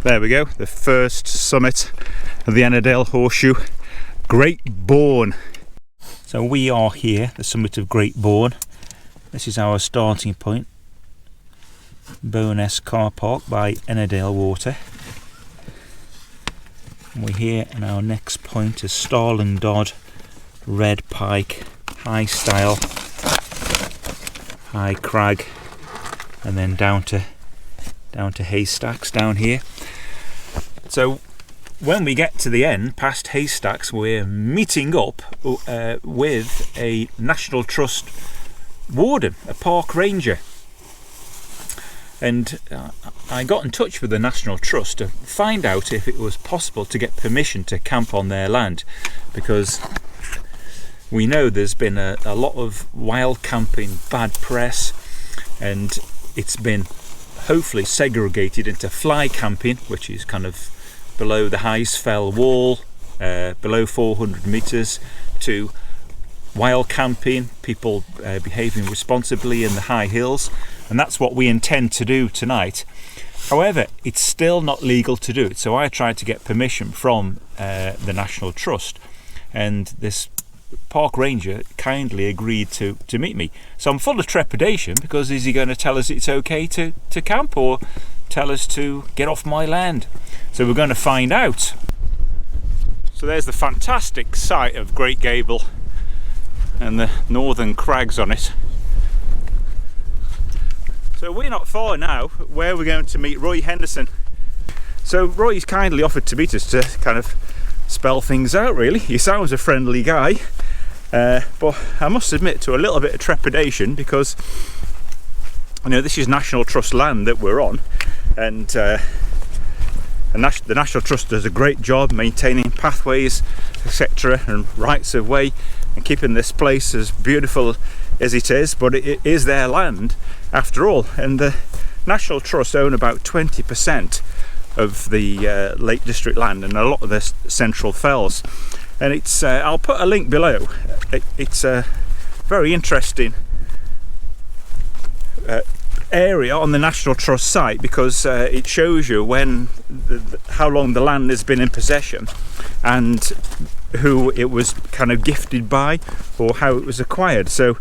There we go, the first summit of the Ennerdale Horseshoe, Great Bourne. So we are here, the summit of Great Bourne. This is our starting point. Bowness Car Park by Ennerdale Water. And we're here, and our next point is Starling Dodd, Red Pike, High Stile, High Crag, and then down to Haystacks down here. So when we get to the end, past Haystacks, we're meeting up with a National Trust warden, a park ranger. And I got in touch with the National Trust to find out if it was possible to get permission to camp on their land, because we know there's been a lot of wild camping bad press, and it's been hopefully segregated into fly camping, which is kind of below the Highsfell wall, below 400 metres, to wild camping, people behaving responsibly in the high hills, and that's what we intend to do tonight. However, it's still not legal to do it, so I tried to get permission from the National Trust, and this park ranger kindly agreed to meet me. So I'm full of trepidation, because is he going to tell us it's okay to camp, or tell us to get off my land? So we're going to find out. So there's the fantastic site of Great Gable and the northern crags on it. So we're not far now where we're going to meet Roy Henderson. So Roy's kindly offered to meet us to kind of spell things out, really. He sounds a friendly guy, but I must admit to a little bit of trepidation, because you know, this is National Trust land that we're on, and the National Trust does a great job maintaining pathways, etc., and rights of way, and keeping this place as beautiful as it is. But it is their land after all, and the National Trust own about 20% of the Lake District land and a lot of the Central Fells. And it's I'll put a link below. It's a very interesting area on the National Trust site, because it shows you how long the land has been in possession, and who it was kind of gifted by, or how it was acquired. So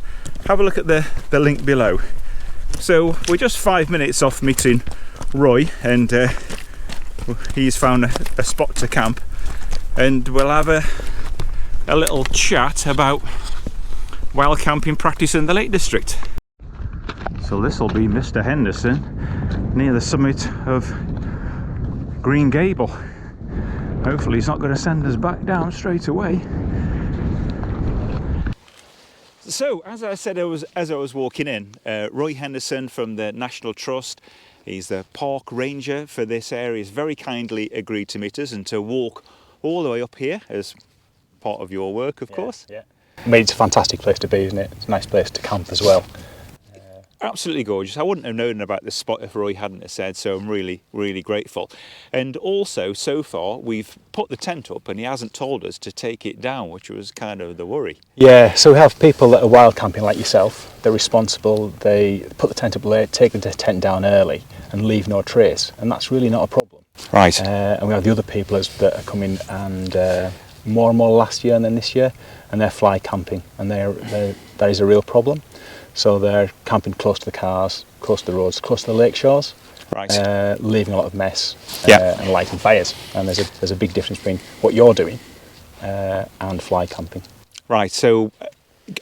have a look at the link below. So we're just 5 minutes off meeting Roy, and he's found a spot to camp, and we'll have a little chat about wild camping practice in the Lake District. So this will be Mr. Henderson near the summit of Green Gable. Hopefully he's not going to send us back down straight away. So as I said, as I was walking in, Roy Henderson from the National Trust, he's the park ranger for this area, has very kindly agreed to meet us and to walk all the way up here as part of your work, of course. Yeah. I mean, it's a fantastic place to be, isn't it? It's a nice place to camp as well. Absolutely gorgeous. I wouldn't have known about this spot if Roy hadn't have said so. I'm really, really grateful. And also, so far, we've put the tent up and he hasn't told us to take it down, which was kind of the worry. Yeah, so we have people that are wild camping like yourself. They're responsible, they put the tent up late, take the tent down early and leave no trace, and that's really not a problem. Right. And we have the other people that are coming, and more and more last year and then this year, and they're fly camping, and that is a real problem. So they're camping close to the cars, close to the roads, close to the lake shores, right. Leaving a lot of mess, yeah. And lighting fires. And there's a big difference between what you're doing and fly camping. Right. So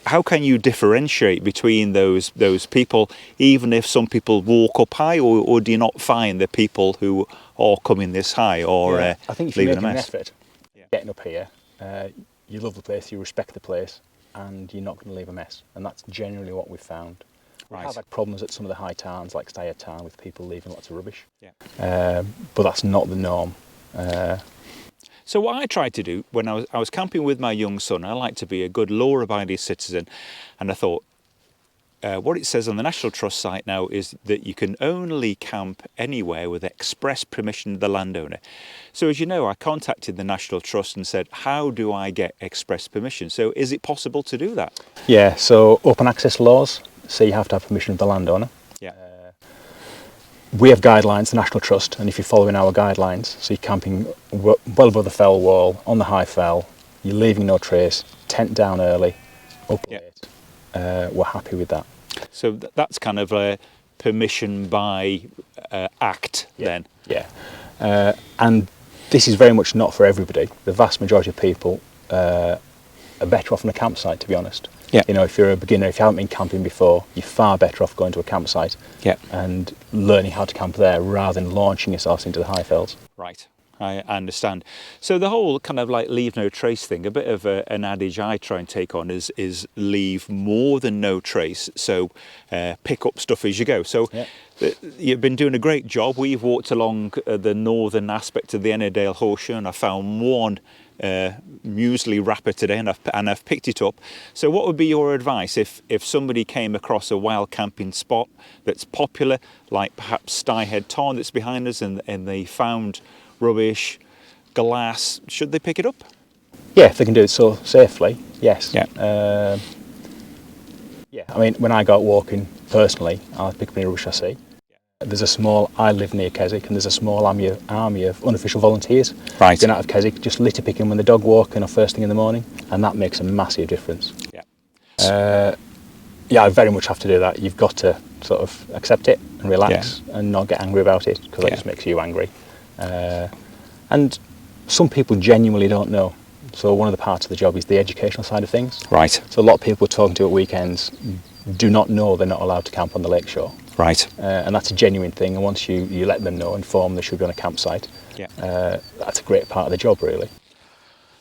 how can you differentiate between those people, even if some people walk up high, or do you not find the people who are coming this high or I think if you're leaving making a mess? an effort, getting up here, you love the place, you respect the place, and you're not going to leave a mess, and that's generally what we've found. Right. We have had problems at some of the high towns, like Steyr Town, with people leaving lots of rubbish. Yeah. But that's not the norm. So what I tried to do when I was camping with my young son, I like to be a good law-abiding citizen, and I thought, what it says on the National Trust site now is that you can only camp anywhere with express permission of the landowner. So as you know, I contacted the National Trust and said, how do I get express permission? So is it possible to do that? Yeah, so open access laws say you have to have permission of the landowner. Yeah. we have guidelines, the National Trust, and if you're following our guidelines, so you're camping well above the fell wall, on the high fell, you're leaving no trace, tent down early, up late, we're happy with that. So that's kind of a permission by act then? Yeah. And this is very much not for everybody. The vast majority of people are better off on a campsite, to be honest. Yeah. You know, if you're a beginner, if you haven't been camping before, you're far better off going to a campsite and learning how to camp there rather than launching yourselves into the high fells. Right, I understand. So the whole kind of like leave no trace thing, a bit of an adage I try and take on is leave more than no trace. So pick up stuff as you go. So you've been doing a great job. We've walked along the northern aspect of the Ennerdale Horseshoe, and I found one muesli wrapper today, and I've picked it up. So what would be your advice if somebody came across a wild camping spot that's popular, like perhaps Styhead Tarn that's behind us, and they found rubbish, glass? Should they pick it up? Yeah, if they can do it so safely, yes. Yeah. I mean, when I go out walking personally, I'll pick up any rubbish I see. I live near Keswick, and there's a small army of unofficial volunteers going out of Keswick, just litter picking when the dog walking or first thing in the morning, and that makes a massive difference. I very much have to do that. You've got to sort of accept it and relax and not get angry about it, because that just makes you angry. And some people genuinely don't know. So one of the parts of the job is the educational side of things. Right. So a lot of people we're talking to at weekends do not know they're not allowed to camp on the lakeshore. Right. And that's a genuine thing, and once you let them know, inform they should be on a campsite, that's a great part of the job, really.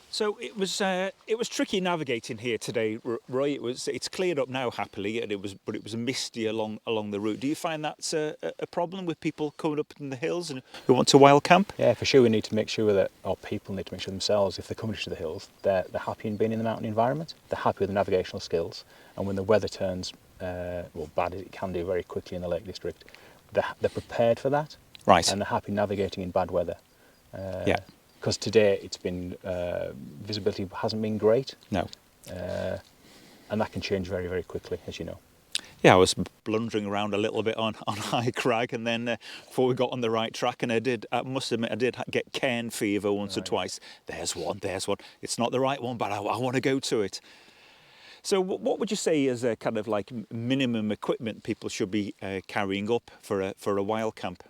So it was tricky navigating here today, Roy. It's cleared up now happily, and it was misty along the route. Do you find that's a problem with people coming up in the hills and who want to wild camp? Yeah, for sure. We need to make sure that, or people need to make sure themselves, if they're coming to the hills, they're happy in being in the mountain environment. They're happy with the navigational skills, and when the weather turns bad as it can do very quickly in the Lake District, they're prepared for that. Right. And they're happy navigating in bad weather. Because today it's been visibility hasn't been great. No. And that can change very, very quickly, as you know. Yeah, I was blundering around a little bit on High Crag, and then before we got on the right track, and I must admit, I did get cairn fever once or twice. There's one. It's not the right one, but I want to go to it. So what would you say is a kind of like minimum equipment people should be carrying up for a wild camp?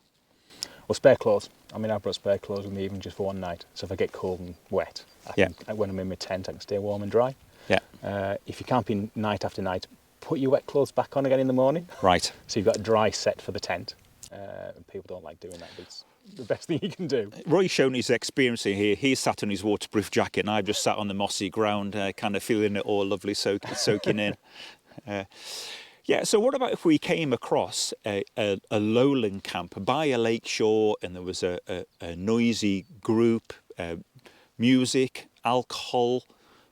Well, spare clothes. I mean, I've brought spare clothes with me even just for one night. So if I get cold and wet, when I'm in my tent, I can stay warm and dry. Yeah. If you're camping night after night, put your wet clothes back on again in the morning. Right. So you've got a dry set for the tent. And people don't like doing that, but it's the best thing you can do. Roy's shown his experience here. He's sat on his waterproof jacket, and I've just sat on the mossy ground, kind of feeling it all lovely, soaking in. So what about if we came across a lowland camp by a lakeshore, and there was a noisy group, music, alcohol?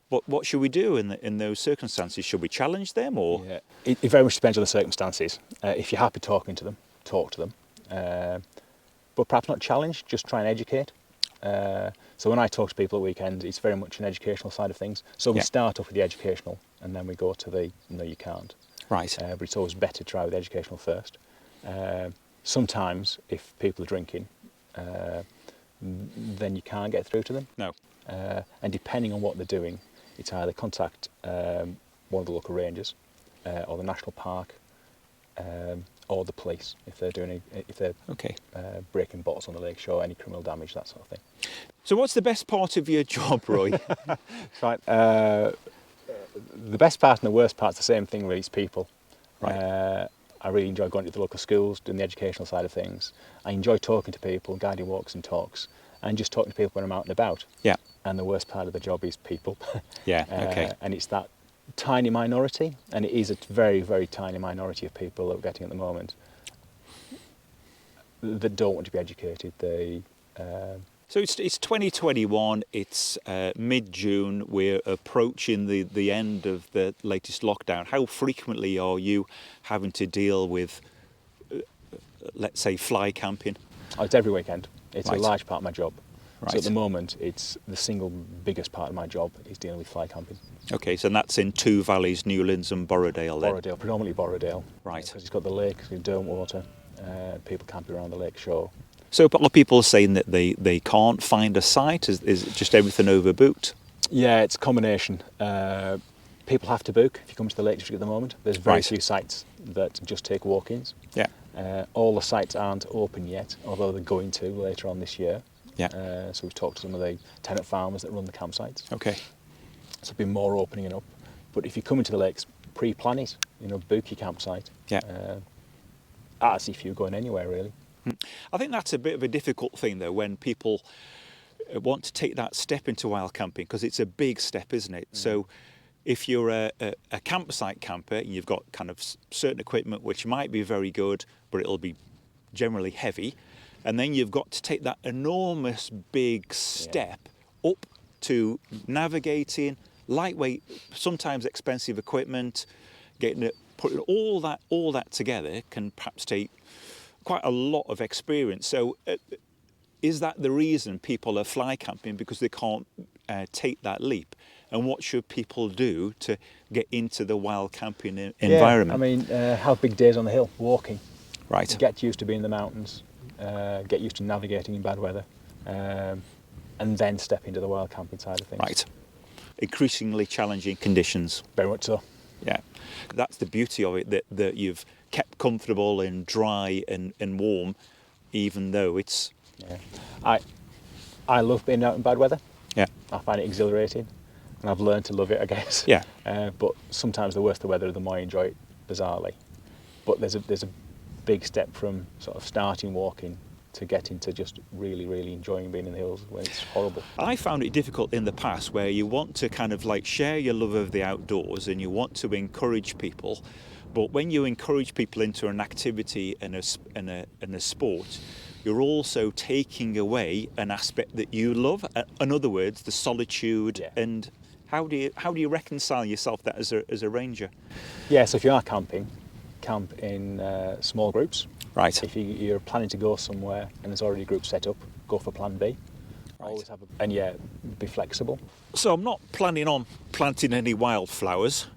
What should we do in those circumstances? Should we challenge them, or? Yeah. It very much depends on the circumstances. If you're happy talking to them, talk to them. But perhaps not challenge, just try and educate. So when I talk to people at weekends, it's very much an educational side of things. So we start off with the educational, and then we go to the no, you can't. Right. But it's always better to try with the educational first. Sometimes, if people are drinking, then you can't get through to them. No. And depending on what they're doing, it's either contact one of the local rangers, or the national park, or the police if they're breaking bottles on the lakeshore, any criminal damage, that sort of thing. So what's the best part of your job, Roy? Right. The best part and the worst part's the same thing, really. It's people. Right. I really enjoy going to the local schools, doing the educational side of things. I enjoy talking to people, guiding walks and talks, and just talking to people when I'm out and about. Yeah. And the worst part of the job is people. Yeah. Okay. And it's that tiny minority, and it is a very, very tiny minority of people that we're getting at the moment that don't want to be educated. So it's 2021, it's mid-June, we're approaching the end of the latest lockdown. How frequently are you having to deal with, let's say, fly camping? Oh, it's every weekend. It's Right. a large part of my job. Right. So at the moment, it's the single biggest part of my job is dealing with fly camping. Okay, so that's in Two Valleys, Newlands and Borrowdale then? Borrowdale, predominantly Borrowdale. Right. Because it's got the lake, it's got Derwent water, people camping around the lake shore. So a lot of people are saying that they can't find a site. Is just everything overbooked? Yeah, it's a combination. People have to book if you come to the Lake District at the moment. There's very Right. few sites that just take walk-ins. Yeah. All the sites aren't open yet, although they're going to later on this year. Yeah. So we've talked to some of the tenant farmers that run the campsites. Okay. So there'll be more opening up. But if you come into the lakes, pre-plan it. Book your campsite. Yeah. As if you're going anywhere really. I think that's a bit of a difficult thing though when people want to take that step into wild camping, because it's a big step, isn't it? So if you're a campsite camper and you've got kind of certain equipment which might be very good, but it'll be generally heavy, and then you've got to take that enormous big step up to navigating lightweight, sometimes expensive equipment, putting all that together can perhaps take quite a lot of experience. So is that the reason people are fly camping, because they can't take that leap? And what should people do to get into the wild camping environment? I mean, have big days on the hill, walking. Right. Get used to being in the mountains, get used to navigating in bad weather, and then step into the wild camping side of things. Right. Increasingly challenging conditions. Very much so. Yeah. That's the beauty of it, that you've kept comfortable and dry and warm, even though it's... Yeah. I love being out in bad weather. Yeah. I find it exhilarating, and I've learned to love it, I guess. Yeah. But sometimes the worse the weather, the more I enjoy it, bizarrely. But there's a big step from sort of starting walking to getting to just really, really enjoying being in the hills when it's horrible. I found it difficult in the past, where you want to kind of like share your love of the outdoors and you want to encourage people, but when you encourage people into an activity and a sport, you're also taking away an aspect that you love. In other words, the solitude. Yeah. And how do you reconcile yourself that as a ranger? Yeah, so if you are camping, camp in small groups. Right. If you're planning to go somewhere and there's already a group set up, go for plan B. Right. Always have be flexible. So I'm not planning on planting any wildflowers.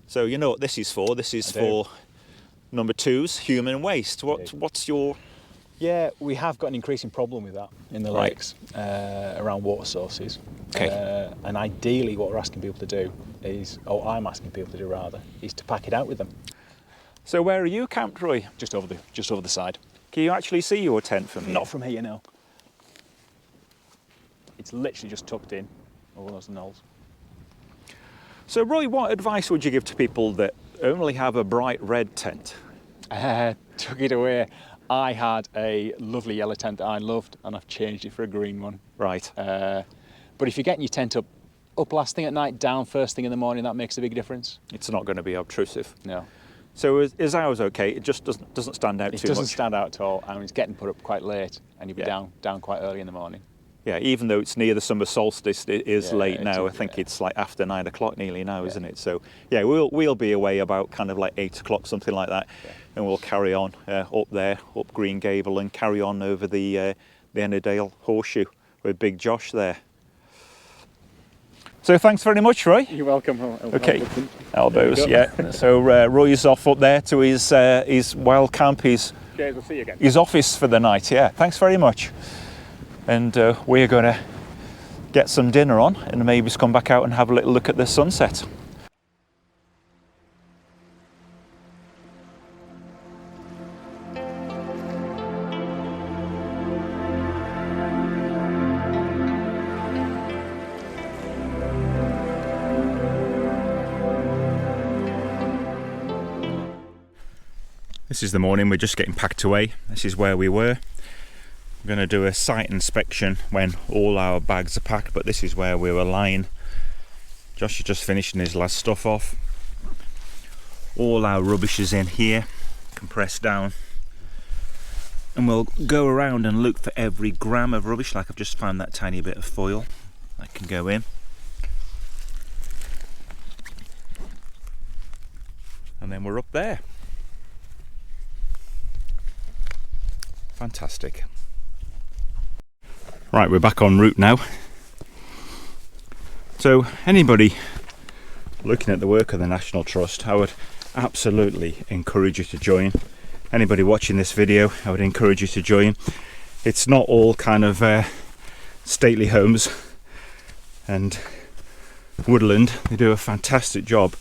So you know what this is for? This is for number 2's human waste. What's your... Yeah, we have got an increasing problem with that in the Right. lakes around water sources. Okay. And ideally what we're asking people to do is, or I'm asking people to do rather, is to pack it out with them. So where are you camped, Roy? Just over the side. Can you actually see your tent from here? Not from here, no. It's literally just tucked in over those knolls. So Roy, what advice would you give to people that only have a bright red tent? Took it away. I had a lovely yellow tent that I loved, and I've changed it for a green one. Right. But if you're getting your tent up last thing at night, down first thing in the morning, that makes a big difference. It's not going to be obtrusive. No. So is ours okay? It just doesn't stand out It too much? doesn't stand out at all. I mean, it's getting put up quite late, and you'll be Yeah. down quite early in the morning. Yeah, even though it's near the summer solstice, it is Yeah, late it's now. I up, think yeah. it's like after 9 o'clock nearly now, isn't it? So yeah, we'll be away about kind of like 8 o'clock, something like that, and we'll carry on up there, up Green Gable, and carry on over the Ennerdale Horseshoe with Big Josh there. So thanks very much, Roy. You're welcome. Okay, elbows, There you yeah. So Roy's off up there to his wild camp, his Okay, we'll see you again. his office for the night. Yeah, thanks very much. And we're going to get some dinner on and maybe just come back out and have a little look at the sunset. This is the morning, we're just getting packed away. This is where we were. We're going to do a site inspection when all our bags are packed, but this is where we were lying. Josh is just finishing his last stuff off. All our rubbish is in here, compressed down. And we'll go around and look for every gram of rubbish, like I've just found that tiny bit of foil that can go in. And then we're up there. Fantastic. Right, we're back en route now. So anybody looking at the work of the National Trust, I would absolutely encourage you to join. anybody watching this video, I would encourage you to join. It's not all kind of stately homes and woodland. They do a fantastic job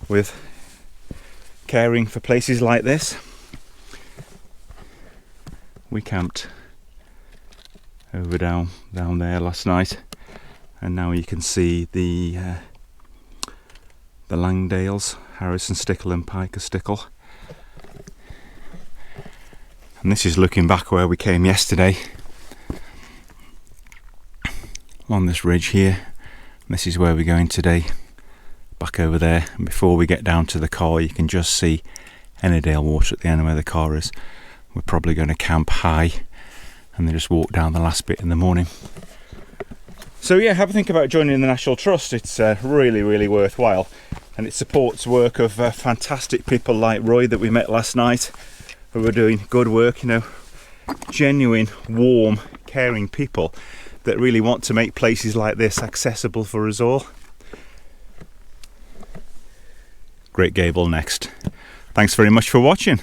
with caring for places like this. We camped over down there last night, and now you can see the Langdales, Harrison Stickle and Piker Stickle. And this is looking back where we came yesterday on this ridge here. And this is where we're going today, back over there. And before we get down to the car, you can just see Ennerdale Water at the end where the car is. We're probably going to camp high and then just walk down the last bit in the morning. So yeah, have a think about joining the National Trust. It's really, really worthwhile, and it supports work of fantastic people like Roy that we met last night, who are doing good work, you know, genuine, warm, caring people that really want to make places like this accessible for us all. Great Gable next. Thanks very much for watching.